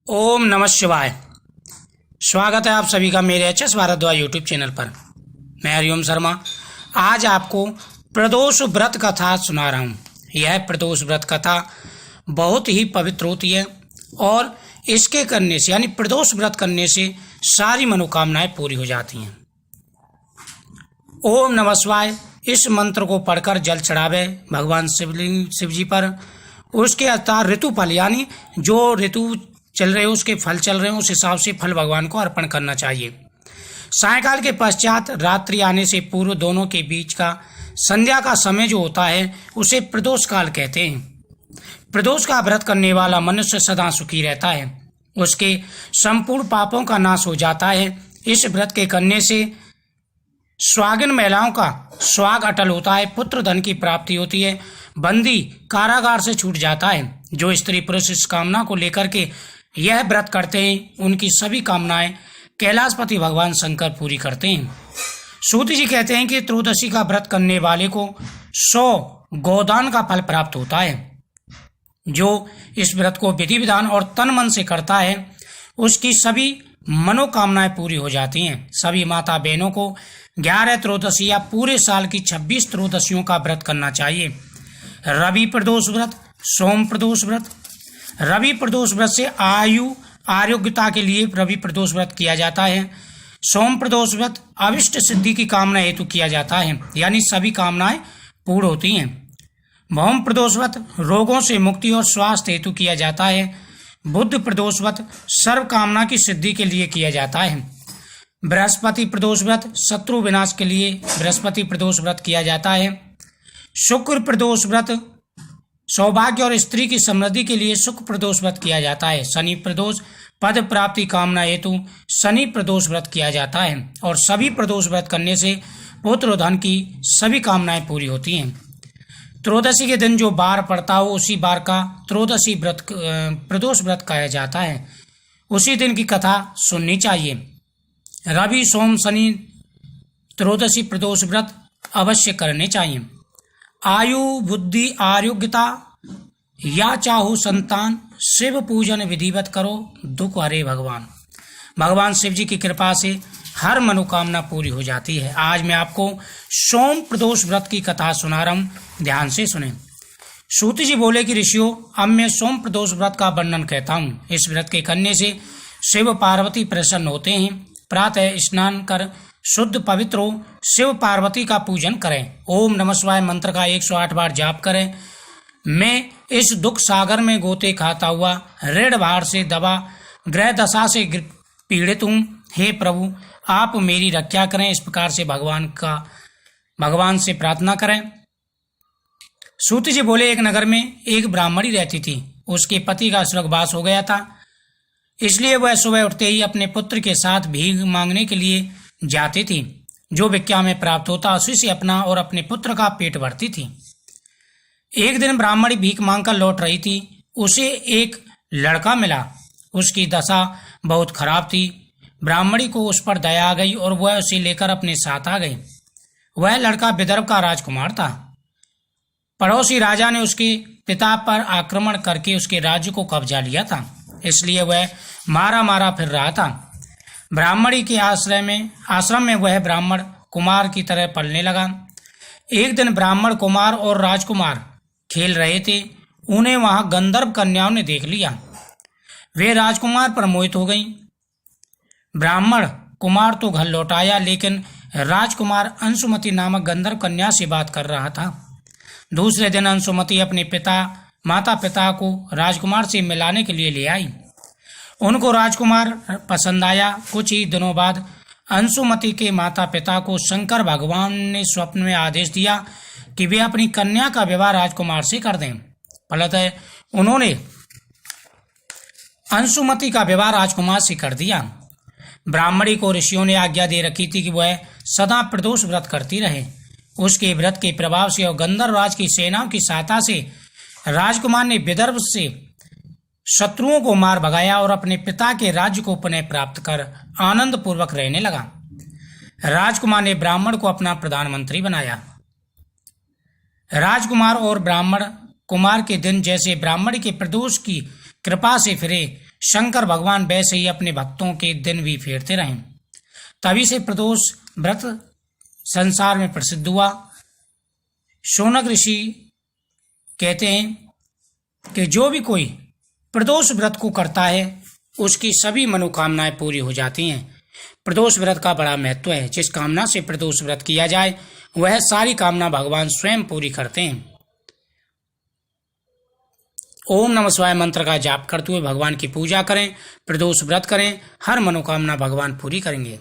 ओम नमः शिवाय। स्वागत है आप सभी का मेरे H S Bhardwaj YouTube channel पर। मैं हरिओम शर्मा आज आपको प्रदोष व्रत कथा सुना रहा हूँ। यह प्रदोष व्रत कथा बहुत ही पवित्र होती है और इसके करने से यानी प्रदोष व्रत करने से सारी मनोकामनाएं पूरी हो जाती हैं। ओम नमः शिवाय इस मंत्र को पढ़कर जल चढ़ावे भगवान शिव जी पर। उसके अवतार ऋतु फल यानी जो ऋतु चल रहे हो उसके फल चल रहे हो उस हिसाब से फल भगवान को अर्पण करना चाहिए। सायंकाल के पश्चात रात्रि आने से पूर्व दोनों के बीच का संध्या का समय जो होता है उसे प्रदोष काल कहते हैं। प्रदोष का व्रत करने वाला मनुष्य सदा सुखी रहता है, उसके संपूर्ण पापों का नाश हो जाता है। इस व्रत के करने से स्वागिन महिलाओं का स्वाग अटल होता है, पुत्र धन की प्राप्ति होती है, बंदी कारागार से छूट जाता है। जो स्त्री पुरुष इस कामना को लेकर के यह व्रत करते हैं उनकी सभी कामनाएं कैलाशपति भगवान शंकर पूरी करते हैं। सूत जी कहते हैं कि त्रयोदशी का व्रत करने वाले को 100 गोदान का फल प्राप्त होता है। जो इस व्रत को विधि विधान और तन मन से करता है उसकी सभी मनोकामनाएं पूरी हो जाती हैं। सभी माता बहनों को 11 त्रयोदशी या पूरे साल की 26 त्रयोदशियों का व्रत करना चाहिए। रवि प्रदोष व्रत, सोम प्रदोष व्रत। रवि प्रदोष व्रत से आयु आरोग्यता के लिए रवि प्रदोष व्रत किया जाता है। सोम प्रदोष व्रत अभिष्ट सिद्धि की कामना हेतु किया जाता है, यानी सभी कामनाएं पूर्ण होती हैं। भौम प्रदोष व्रत रोगों से मुक्ति और स्वास्थ्य हेतु किया जाता है। बुध प्रदोष व्रत सर्व कामना की सिद्धि के लिए किया जाता है। बृहस्पति प्रदोष व्रत शत्रु विनाश के लिए बृहस्पति प्रदोष व्रत किया जाता है। शुक्र प्रदोष व्रत सौभाग्य और स्त्री की समृद्धि के लिए शुक्र प्रदोष व्रत किया जाता है। शनि प्रदोष पद प्राप्ति कामना हेतु शनि प्रदोष व्रत किया जाता है और सभी प्रदोष व्रत करने से पुत्र धन की सभी कामनाएं पूरी होती हैं। त्रयोदशी के दिन जो बार पड़ता हो उसी बार का त्रयोदशी व्रत प्रदोष व्रत कहा जाता है। उसी दिन की कथा सुननी चाहिए। रवि सोम शनि त्रयोदशी प्रदोष व्रत अवश्य करने चाहिए। आयु बुद्धि आरोग्यता या चाहो संतान शिव पूजन विधिवत करो दुख हरे भगवान। भगवान शिव जी की कृपा से हर मनोकामना पूरी हो जाती है। आज मैं आपको सोम प्रदोष व्रत की कथा सुना रहा हूँ, ध्यान से सुने। सूत जी बोले कि ऋषियों अब मैं सोम प्रदोष व्रत का वर्णन कहता हूँ। इस व्रत के करने से शिव पार्वती प्रसन्न होते हैं। प्रातः स्नान कर शुद्ध पवित्र हो शिव पार्वती का पूजन करें। ओम नमः शिवाय मंत्र का 108 बार जाप करें। मैं इस दुख सागर में गोते खाता हुआ ऋण भार से दबा ग्रह दशा से पीड़ित हूँ। हे प्रभु आप मेरी रक्षा करें। इस प्रकार से भगवान से प्रार्थना करें। सूत जी बोले एक नगर में एक ब्राह्मणी रहती थी। उसके पति का स्वर्गवास हो गया था, इसलिए वह सुबह उठते ही अपने पुत्र के साथ भीख मांगने के लिए जाती थी। जो भिक्षा में प्राप्त होता उसी से अपना और अपने पुत्र का पेट भरती थी। एक दिन ब्राह्मणी भीख मांगकर लौट रही थी। उसे एक लड़का मिला। उसकी दशा बहुत खराब थी। ब्राह्मणी को उस पर दया आ गई और वह उसे लेकर अपने साथ आ गई। वह लड़का विदर्भ का राजकुमार था। पड़ोसी राजा ने उसके पिता पर आक्रमण करके उसके राज्य को कब्जा लिया था, इसलिए वह मारा मारा फिर रहा था। ब्राह्मणी के आश्रम में वह ब्राह्मण कुमार की तरह पलने लगा। एक दिन ब्राह्मण कुमार और राजकुमार खेल रहे थे। उन्हें वहां गंधर्व कन्याओं ने देख लिया। वे राजकुमार पर मोहित हो गईं। ब्राह्मण कुमार तो घर लौट आया, लेकिन राजकुमार अंशुमति नामक गंधर्व कन्या से बात कर रहा था। दूसरे दिन अंशुमति अपने माता पिता को राजकुमार से मिलाने के लिए ले आई। उनको राजकुमार पसंद आया। कुछ ही दिनों बाद अंशुमति के माता पिता को शंकर भगवान ने स्वप्न में आदेश दिया कि वे अपनी कन्या का विवाह राजकुमार से कर दें। फलतः उन्होंने अंशुमति का विवाह राजकुमार से कर दिया। ब्राह्मणी को ऋषियों ने आज्ञा दे रखी थी कि वह सदा प्रदोष व्रत करती रहे। उसके व्रत के प्रभाव से और गंधर्व राज की सेनाओं की सहायता से राजकुमार ने विदर्भ से शत्रुओं को मार भगाया और अपने पिता के राज्य को पुनः प्राप्त कर आनंद पूर्वक रहने लगा। राजकुमार ने ब्राह्मण को अपना प्रधानमंत्री बनाया। राजकुमार और ब्राह्मण कुमार के दिन जैसे ब्राह्मण के प्रदोष की कृपा से फिरे, शंकर भगवान वैसे ही अपने भक्तों के दिन भी फेरते रहे। तभी से प्रदोष व्रत संसार में प्रसिद्ध हुआ। शौनक ऋषि कहते हैं कि जो भी कोई प्रदोष व्रत को करता है उसकी सभी मनोकामनाएं पूरी हो जाती हैं। प्रदोष व्रत का बड़ा महत्व है। जिस कामना से प्रदोष व्रत किया जाए वह सारी कामना भगवान स्वयं पूरी करते हैं। ओम नमः शिवाय मंत्र का जाप करते हुए भगवान की पूजा करें, प्रदोष व्रत करें, हर मनोकामना भगवान पूरी करेंगे।